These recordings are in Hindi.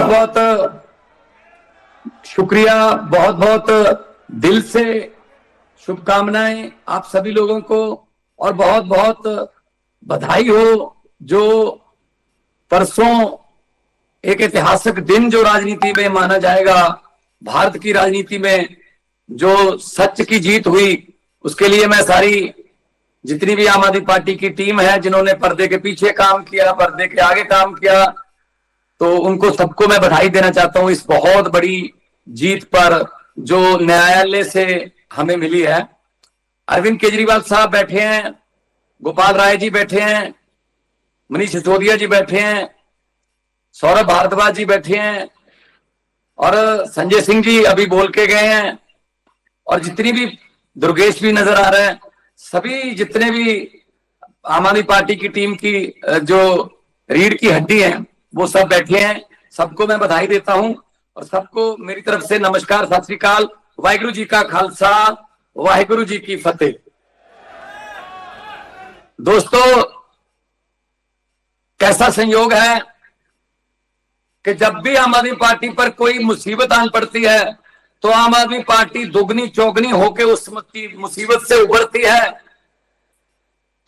बहुत शुक्रिया, बहुत बहुत दिल से शुभकामनाएं आप सभी लोगों को, और बहुत बहुत बधाई हो जो परसों एक ऐतिहासिक दिन जो राजनीति में माना जाएगा, भारत की राजनीति में जो सच की जीत हुई, उसके लिए मैं सारी जितनी भी आम आदमी पार्टी की टीम है, जिन्होंने पर्दे के पीछे काम किया, पर्दे के आगे काम किया, तो उनको सबको मैं बधाई देना चाहता हूं इस बहुत बड़ी जीत पर जो न्यायालय से हमें मिली है। अरविंद केजरीवाल साहब बैठे हैं, गोपाल राय जी बैठे हैं, मनीष सिसोदिया जी बैठे हैं, सौरभ भारद्वाज जी बैठे हैं, और संजय सिंह जी अभी बोल के गए हैं, और जितनी भी दुर्गेश भी नजर आ रहे हैं, सभी जितने भी आम आदमी पार्टी की टीम की जो रीढ़ की हड्डी है वो सब बैठे हैं। सबको मैं बधाई देता हूं और सबको मेरी तरफ से नमस्कार, सत श्री अकाल, वाहिगुरु जी का खालसा, वाहिगुरु जी की फतेह। दोस्तों, कैसा संयोग है कि जब भी आम आदमी पार्टी पर कोई मुसीबत आन पड़ती है तो आम आदमी पार्टी दुगनी चौगनी होकर उस मुसीबत से उभरती है।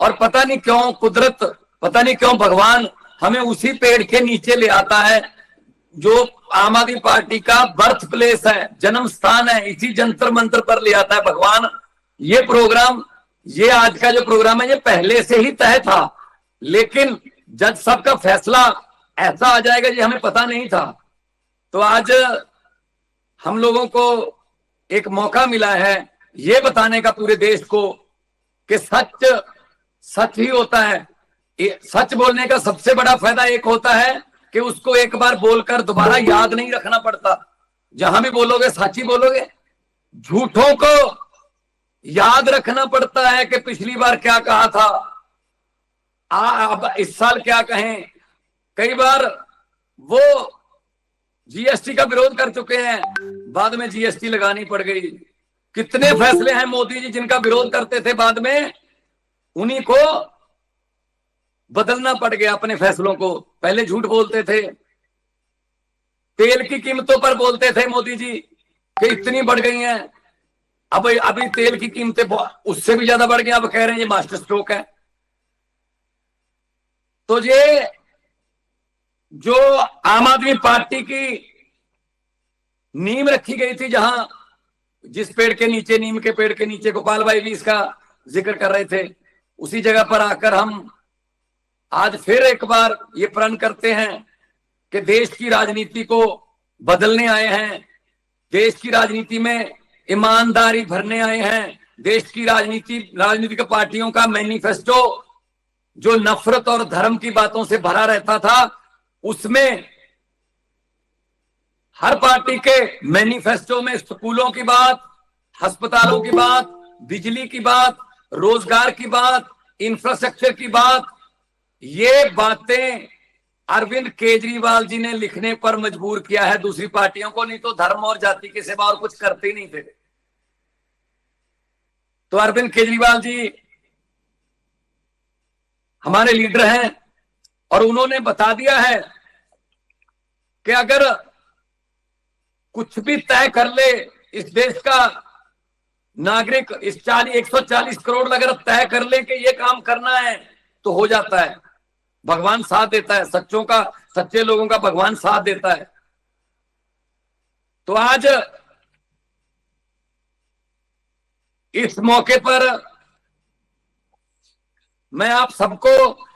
और पता नहीं क्यों कुदरत, पता नहीं क्यों भगवान हमें उसी पेड़ के नीचे ले आता है जो आम आदमी पार्टी का बर्थ प्लेस है, जन्म स्थान है, इसी जंतर मंत्र पर ले आता है भगवान। ये प्रोग्राम, ये आज का जो प्रोग्राम है, ये पहले से ही तय था, लेकिन जज साहब का फैसला ऐसा आ जाएगा ये हमें पता नहीं था। तो आज हम लोगों को एक मौका मिला है ये बताने का पूरे देश को कि सच सच ही होता है। सच बोलने का सबसे बड़ा फायदा एक होता है कि उसको एक बार बोलकर दोबारा याद नहीं रखना पड़ता। जहां भी बोलोगे सच ही बोलोगे। झूठों को याद रखना पड़ता है कि पिछली बार क्या कहा था, अब इस साल क्या कहें। कई बार वो जीएसटी का विरोध कर चुके हैं, बाद में जीएसटी लगानी पड़ गई। कितने फैसले हैं मोदी जी जिनका विरोध करते थे, बाद में उन्हीं को बदलना पड़ गया अपने फैसलों को। पहले झूठ बोलते थे, तेल की कीमतों पर बोलते थे मोदी जी कि इतनी बढ़ गई हैं, अब अभी तेल की कीमतें उससे भी ज्यादा बढ़ गई, अब कह रहे हैं ये मास्टर स्ट्रोक है। तो ये जो आम आदमी पार्टी की नींव रखी गई थी, जहां जिस पेड़ के नीचे, नीम के पेड़ के नीचे, गोपाल भाई भी इसका जिक्र कर रहे थे, उसी जगह पर आकर हम आज फिर एक बार ये प्रण करते हैं कि देश की राजनीति को बदलने आए हैं, देश की राजनीति में ईमानदारी भरने आए हैं। देश की राजनीतिक पार्टियों का मैनिफेस्टो जो नफरत और धर्म की बातों से भरा रहता था, उसमें हर पार्टी के मैनिफेस्टो में स्कूलों की बात, अस्पतालों की बात, बिजली की बात, रोजगार की बात, इंफ्रास्ट्रक्चर की बात, ये बातें अरविंद केजरीवाल जी ने लिखने पर मजबूर किया है दूसरी पार्टियों को। नहीं तो धर्म और जाति के सिवा और कुछ करते ही नहीं थे। तो अरविंद केजरीवाल जी हमारे लीडर हैं और उन्होंने बता दिया है कि अगर कुछ भी तय कर ले इस देश का नागरिक, इस 140 करोड़ अगर तय कर ले कि ये काम करना है तो हो जाता है। भगवान साथ देता है, सच्चे लोगों का भगवान साथ देता है। तो आज इस मौके पर मैं आप सबको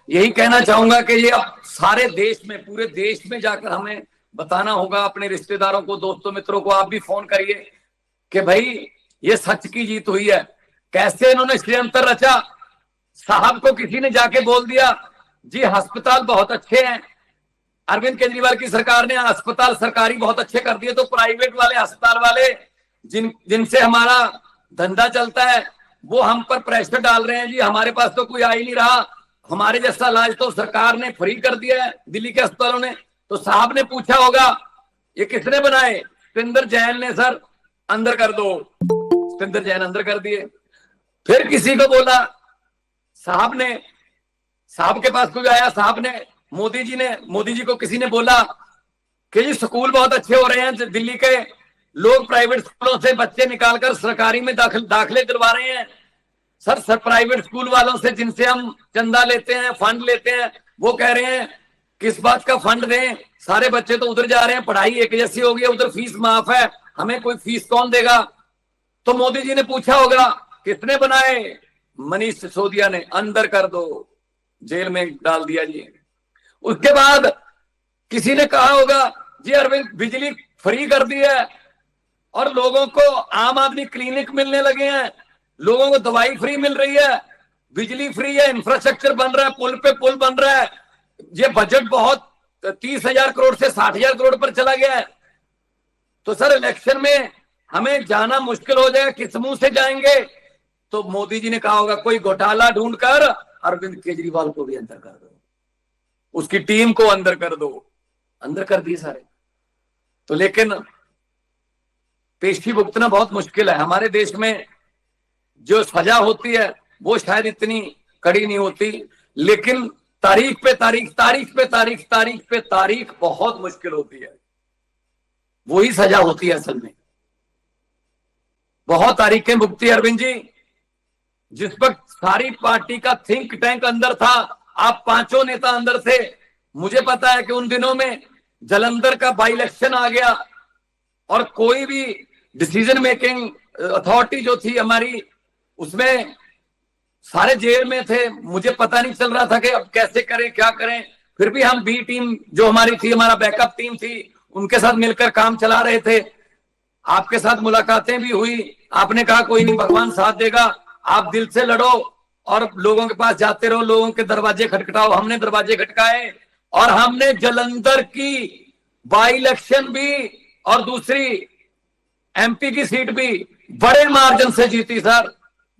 यही कहना चाहूंगा कि ये अब सारे देश में, पूरे देश में जाकर हमें बताना होगा, अपने रिश्तेदारों को, दोस्तों, मित्रों को आप भी फोन करिए कि भाई ये सच की जीत हुई है। कैसे इन्होंने षड्यंत्र रचा। साहब को किसी ने जाके बोल दिया जी अस्पताल बहुत अच्छे हैं, अरविंद केजरीवाल की सरकार ने अस्पताल सरकारी बहुत अच्छे कर दिए, तो प्राइवेट वाले अस्पताल वाले जिनसे हमारा धंधा चलता है वो हम पर प्रेशर डाल रहे हैं जी, हमारे पास तो कोई आ ही नहीं रहा, हमारे जैसा इलाज तो सरकार ने फ्री कर दिया है दिल्ली के अस्पतालों ने। तो साहब ने पूछा होगा ये किसने बनाए, सतिंदर जैन ने, सर अंदर कर दो। सतिंदर जैन अंदर कर दिए। फिर किसी को बोला, साहब के पास कोई आया, साहब ने, मोदी जी को किसी ने बोला कि जी स्कूल बहुत अच्छे हो रहे हैं दिल्ली के, लोग प्राइवेट स्कूलों से बच्चे निकालकर सरकारी में दाखिले दिलवा रहे हैं। सर प्राइवेट स्कूल वालों से जिनसे हम चंदा लेते हैं, फंड लेते हैं, वो कह रहे हैं किस बात का फंड दें, सारे बच्चे तो उधर जा रहे हैं, पढ़ाई एक जैसी हो गई, उधर फीस माफ है, हमें कोई फीस कौन देगा। तो मोदी जी ने पूछा होगा कितने बनाए, मनीष सिसोदिया ने, अंदर कर दो, जेल में डाल दिया जी। उसके बाद किसी ने कहा होगा जी अरविंद बिजली फ्री कर दी है और लोगों को आम आदमी क्लिनिक मिलने लगे हैं, लोगों को दवाई फ्री मिल रही है, बिजली फ्री है, इंफ्रास्ट्रक्चर बन रहा है, पुल पे पुल बन रहा है, ये बजट बहुत 30,000 करोड़ से 60,000 करोड़ पर चला गया है। तो सर इलेक्शन में हमें जाना मुश्किल हो जाएगा, किस मुंह से जाएंगे। तो मोदी जी ने कहा होगा कोई घोटाला ढूंढकर अरविंद केजरीवाल को भी अंदर कर दो, उसकी टीम को अंदर कर दो, अंदर कर दिए सारे। तो लेकिन पेशी भुगतना बहुत मुश्किल है। हमारे देश में जो सजा होती है वो शायद इतनी कड़ी नहीं होती, लेकिन तारीख पे तारीख, तारीख पे तारीख, तारीख पे तारीख बहुत मुश्किल होती है, वही सजा होती है असल में। बहुत तारीखें भुगती अरविंद जी। जिस वक्त सारी पार्टी का थिंक टैंक अंदर था, आप पांचों नेता अंदर थे, मुझे पता है कि उन दिनों में जालंधर का बाई इलेक्शन आ गया और कोई भी डिसीजन मेकिंग अथॉरिटी जो थी हमारी, उसमें सारे जेल में थे, मुझे पता नहीं चल रहा था कि अब कैसे करें क्या करें। फिर भी हम बी टीम जो हमारी थी, हमारा बैकअप टीम थी, उनके साथ मिलकर काम चला रहे थे। आपके साथ मुलाकातें भी हुई, आपने कहा कोई नहीं भगवान साथ देगा, आप दिल से लड़ो और लोगों के पास जाते रहो, लोगों के दरवाजे खटखटाओ। हमने दरवाजे खटकाए और हमने जालंधर की बाई इलेक्शन भी और दूसरी एमपी की सीट भी बड़े मार्जिन से जीती सर,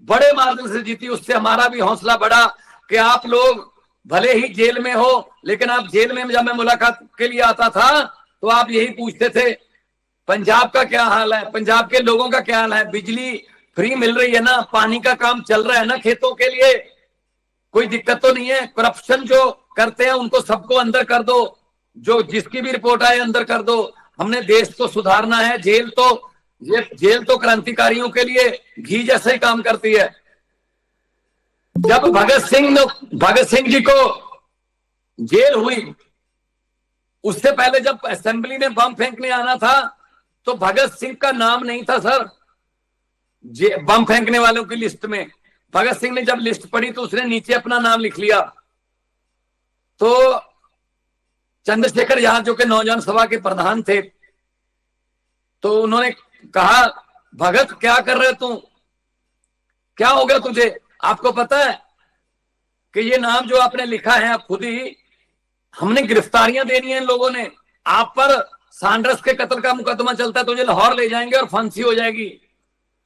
बड़े मार्जिन से जीती। उससे हमारा भी हौसला बढ़ा कि आप लोग भले ही जेल में हो, लेकिन आप जेल में जब मैं मुलाकात के लिए आता था तो आप यही पूछते थे पंजाब का क्या हाल है, पंजाब के लोगों का क्या हाल है, बिजली फ्री मिल रही है ना, पानी का काम चल रहा है ना खेतों के लिए, कोई दिक्कत तो नहीं है। करप्शन जो करते हैं उनको सबको अंदर कर दो, जो जिसकी भी रिपोर्ट आए अंदर कर दो। हमने देश को सुधारना है। जेल तो क्रांतिकारियों के लिए घी जैसे ही काम करती है। जब भगत सिंह जी को जेल हुई, उससे पहले जब असेंबली में बम फेंकने आना था तो भगत सिंह का नाम नहीं था सर बम फेंकने वालों की लिस्ट में। भगत सिंह ने जब लिस्ट पढ़ी तो उसने नीचे अपना नाम लिख लिया। तो चंद्रशेखर आजाद जो कि नौजवान सभा के प्रधान थे, तो उन्होंने कहा भगत क्या कर रहे तुम, क्या हो गया तुझे, आपको पता है कि ये नाम जो आपने लिखा है आप खुद ही, हमने गिरफ्तारियां देनी है इन लोगों ने, आप पर सांड्रस के कत्ल का मुकदमा चलता है, तुझे लाहौर ले जाएंगे और फांसी हो जाएगी।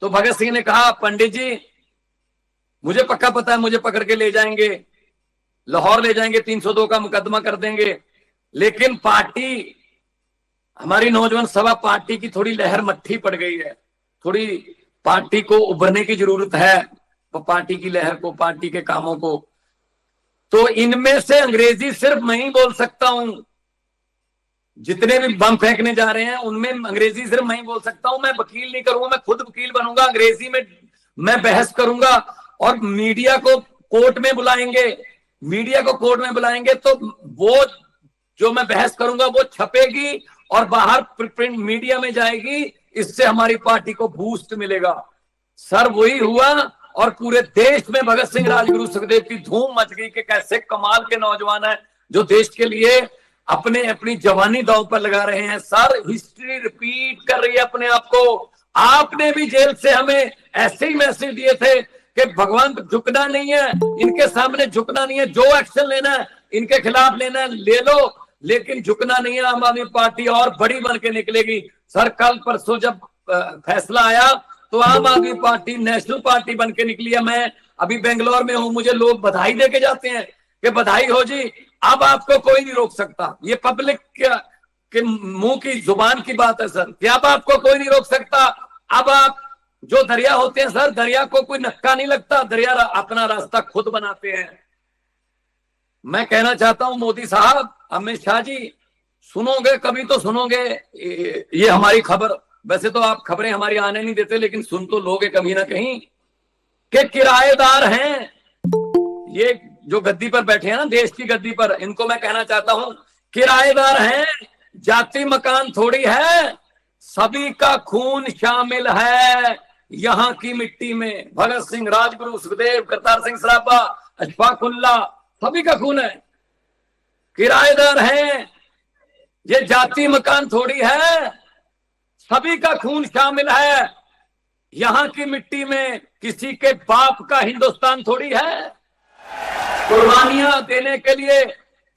तो भगत सिंह ने कहा पंडित जी मुझे पक्का पता है, मुझे पकड़ के ले जाएंगे, लाहौर ले जाएंगे, 302 का मुकदमा कर देंगे, लेकिन पार्टी, हमारी नौजवान सभा पार्टी की थोड़ी लहर मट्ठी पड़ गई है, थोड़ी पार्टी को उभरने की जरूरत है, पार्टी की लहर को, पार्टी के कामों को। तो इनमें से अंग्रेजी सिर्फ मैं ही बोल सकता हूं, जितने भी बम फेंकने जा रहे हैं उनमें अंग्रेजी सिर्फ मैं ही बोल सकता हूं। मैं वकील नहीं करूंगा, मैं खुद वकील बनूंगा, अंग्रेजी में मैं बहस करूंगा और मीडिया को कोर्ट में बुलाएंगे, मीडिया को कोर्ट में बुलाएंगे तो वो जो मैं बहस करूंगा वो छपेगी और बाहर प्रिंट मीडिया में जाएगी, इससे हमारी पार्टी को बूस्ट मिलेगा। सर वही हुआ और पूरे देश में भगत सिंह, राजगुरु, सुखदेव की धूम मच गई कि कैसे कमाल के नौजवान है जो देश के लिए अपनी जवानी दांव पर लगा रहे हैं। सर हिस्ट्री रिपीट कर रही है अपने आप को। आपने भी जेल से हमें ऐसे ही मैसेज दिए थे कि भगवान झुकना नहीं है, इनके सामने झुकना नहीं है, जो एक्शन लेना है इनके खिलाफ लेना है ले लो, लेकिन झुकना नहीं है। आम आदमी पार्टी और बड़ी बन के निकलेगी। सर कल परसों जब फैसला आया तो आम आदमी पार्टी नेशनल पार्टी बन के निकली है। मैं अभी बेंगलोर में हूं, मुझे लोग बधाई देके जाते हैं कि बधाई हो जी, अब आपको कोई नहीं रोक सकता। ये पब्लिक के मुंह की जुबान की बात है सर, कि अब आपको कोई नहीं रोक सकता। अब आप जो दरिया होते हैं सर, दरिया को कोई नक्का नहीं लगता, दरिया अपना रास्ता खुद बनाते हैं। मैं कहना चाहता हूं मोदी साहब, अमित शाह जी, सुनोगे कभी तो सुनोगे ये हमारी खबर। वैसे तो आप खबरें हमारी आने नहीं देते, लेकिन सुन तो लोगे कभी ना कहीं कि किराएदार हैं ये जो गद्दी पर बैठे हैं ना, देश की गद्दी पर, इनको मैं कहना चाहता हूं किराएदार हैं, जाति मकान थोड़ी है, सभी का खून शामिल है यहां की मिट्टी में। भगत सिंह, राजगुरु, सुखदेव, करतार सिंह सराभा, अशफाक उल्लाह, सभी का खून है। किराएदार हैं, ये जाति मकान थोड़ी है, सभी का खून शामिल है यहां की मिट्टी में। किसी के बाप का हिंदुस्तान थोड़ी है। कुर्बानियां देने के लिए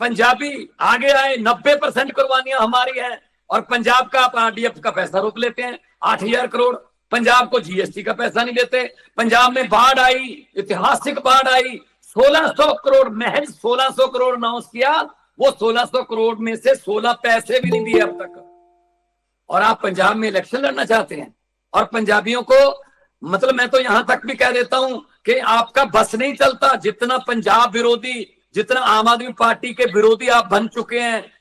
पंजाबी आगे आए, 90% कुर्बानियां हमारी हैं। और पंजाब का आप आरडीएफ का पैसा रोक लेते हैं, 8,000 करोड़। पंजाब को जीएसटी का पैसा नहीं देते। पंजाब में बाढ़ आई, ऐतिहासिक बाढ़ आई, 1600 करोड़, महज 1600 करोड़ अनाउंस किया, वो 1600 करोड़ में से 16 पैसे भी नहीं दिए अब तक। और आप पंजाब में इलेक्शन लड़ना चाहते हैं। और पंजाबियों को, मतलब मैं तो यहां तक भी कह देता हूं कि आपका बस नहीं चलता। जितना पंजाब विरोधी, जितना आम आदमी पार्टी के विरोधी आप बन चुके हैं,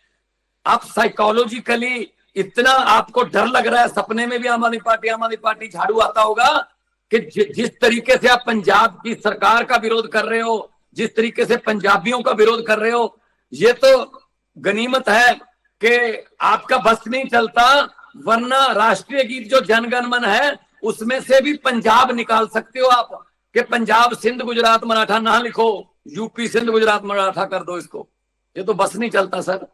आप साइकोलॉजिकली इतना आपको डर लग रहा है। सपने में भी आम आदमी पार्टी झाड़ू आता होगा कि जिस तरीके से आप पंजाब की सरकार का विरोध कर रहे हो, जिस तरीके से पंजाबियों का विरोध कर रहे हो, ये तो गनीमत है कि आपका बस नहीं चलता। वरना राष्ट्रीय गीत जो जनगण मन है उसमें से भी पंजाब निकाल सकते हो आप, कि पंजाब सिंध गुजरात मराठा ना लिखो, यूपी सिंध गुजरात मराठा कर दो इसको। ये तो बस नहीं चलता सर।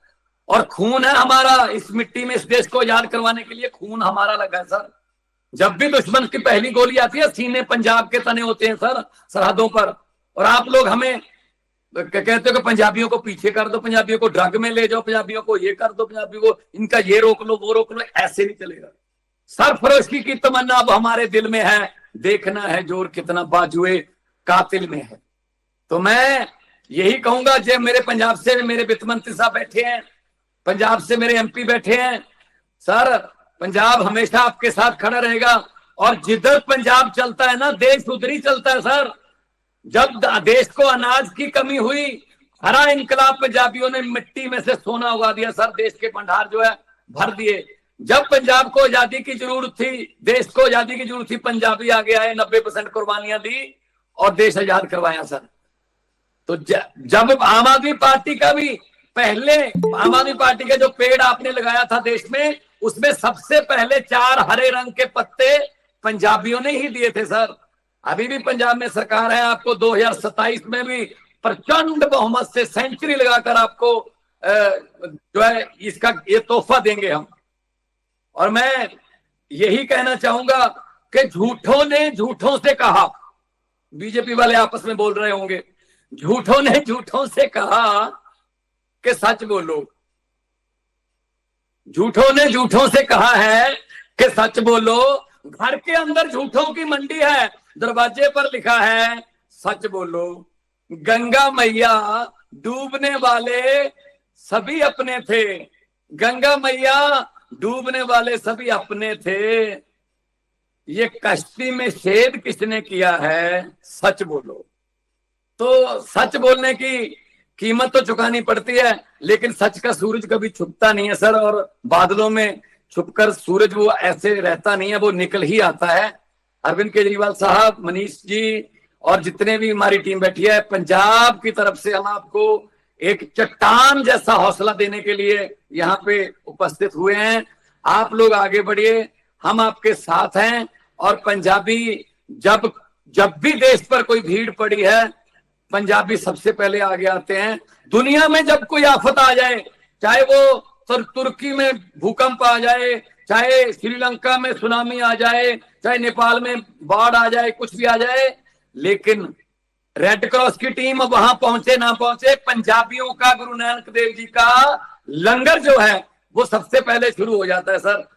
और खून है हमारा इस मिट्टी में, इस देश को याद करवाने के लिए खून हमारा लगा है सर। जब भी दुश्मन की पहली गोली आती है, सीने पंजाब के तने होते हैं सर सरहदों पर। और आप लोग हमें कहते हो कि पंजाबियों को पीछे कर दो, पंजाबियों को ड्रग में ले जाओ, पंजाबियों को ये कर दो, पंजाबियों को इनका ये रोक लो, वो रोक लो। ऐसे नहीं चलेगा। सरफरोशी की तमन्ना अब हमारे दिल में है, देखना है जोर कितना बाजुए कातिल में है। तो मैं यही कहूंगा, जब मेरे पंजाब से मेरे वित्त मंत्री साहब बैठे हैं, पंजाब से मेरे एमपी बैठे हैं, सर पंजाब हमेशा आपके साथ खड़ा रहेगा। और जिधर पंजाब चलता है ना, देश उधर ही चलता है सर। जब देश को अनाज की कमी हुई, हरा इनकलाब पंजाबियों ने मिट्टी में से सोना उगा दिया सर, देश के भंडार जो है भर दिए। जब पंजाब को आजादी की जरूरत थी, देश को आजादी की जरूरत थी, पंजाबी आगे आए, 90% कुर्बानियां दी और देश आजाद करवाया सर। तो जब आम आदमी पार्टी का भी, पहले आम आदमी पार्टी का जो पेड़ आपने लगाया था देश में, उसमें सबसे पहले 4 हरे रंग के पत्ते पंजाबियों ने ही दिए थे सर। अभी भी पंजाब में सरकार है, आपको 2027 में भी प्रचंड बहुमत से सेंचुरी लगाकर आपको जो है इसका ये तोहफा देंगे हम। और मैं यही कहना चाहूंगा कि झूठों ने झूठों से कहा, बीजेपी वाले आपस में बोल रहे होंगे, झूठों ने झूठों से कहा कि सच बोलो। झूठों ने झूठों से कहा है कि सच बोलो। घर के अंदर झूठों की मंडी है, दरवाजे पर लिखा है सच बोलो। गंगा मैया डूबने वाले सभी अपने थे, गंगा मैया डूबने वाले सभी अपने थे। ये कश्ती में छेद किसने किया है, सच बोलो। तो सच बोलने की कीमत तो चुकानी पड़ती है, लेकिन सच का सूरज कभी छुपता नहीं है सर। और बादलों में छुपकर सूरज वो ऐसे रहता नहीं है, वो निकल ही आता है। अरविंद केजरीवाल साहब, मनीष जी और जितने भी हमारी टीम बैठी है, पंजाब की तरफ से हम आपको एक चट्टान जैसा हौसला देने के लिए यहाँ पे उपस्थित हुए हैं। आप लोग आगे बढ़िए, हम आपके साथ हैं। और पंजाबी जब भी देश पर कोई भीड़ पड़ी है, पंजाबी सबसे पहले आगे आते हैं। दुनिया में जब कोई आफत आ जाए, चाहे वो तुर्की में भूकंप आ जाए, चाहे श्रीलंका में सुनामी आ जाए, चाहे नेपाल में बाढ़ आ जाए, कुछ भी आ जाए, लेकिन रेड क्रॉस की टीम वहां पहुंचे ना पहुंचे, पंजाबियों का, गुरु नानक देव जी का लंगर जो है वो सबसे पहले शुरू हो जाता है सर।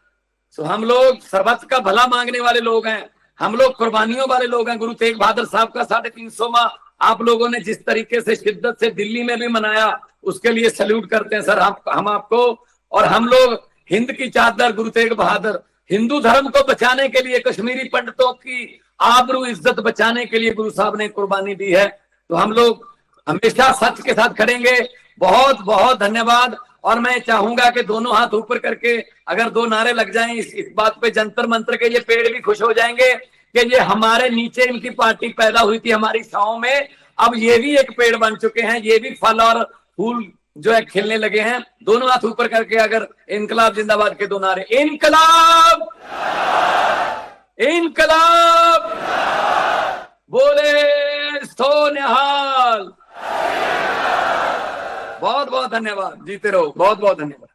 तो हम लोग सर्वत्र का भला मांगने वाले लोग हैं, हम लोग कुर्बानियों वाले लोग हैं। गुरु तेग बहादुर साहब का 350वां आप लोगों ने जिस तरीके से शिद्दत से दिल्ली में भी मनाया, उसके लिए सैल्यूट करते हैं सर हम आपको। और हम लोग हिंद की चादर गुरु तेग बहादुर, हिंदू धर्म को बचाने के लिए, कश्मीरी पंडितों की आबरू इज्जत बचाने के लिए गुरु साहब ने कुर्बानी दी है। तो हम लोग हमेशा सच के साथ खड़ेंगे। बहुत बहुत धन्यवाद। और मैं चाहूंगा कि दोनों हाथ ऊपर करके अगर 2 नारे लग जाएं इस बात पे, जंतर मंत्र के ये पेड़ भी खुश हो जाएंगे कि ये हमारे नीचे इनकी पार्टी पैदा हुई थी हमारी छांव में, अब ये भी एक पेड़ बन चुके हैं, ये भी फल और फूल जो है खिलने लगे हैं। दोनों हाथ ऊपर करके अगर इनकलाब जिंदाबाद के 2 नारे, इनकलाब इनकलाब, बोले सो निहाल। बहुत बहुत धन्यवाद, जीते रहो, बहुत बहुत धन्यवाद।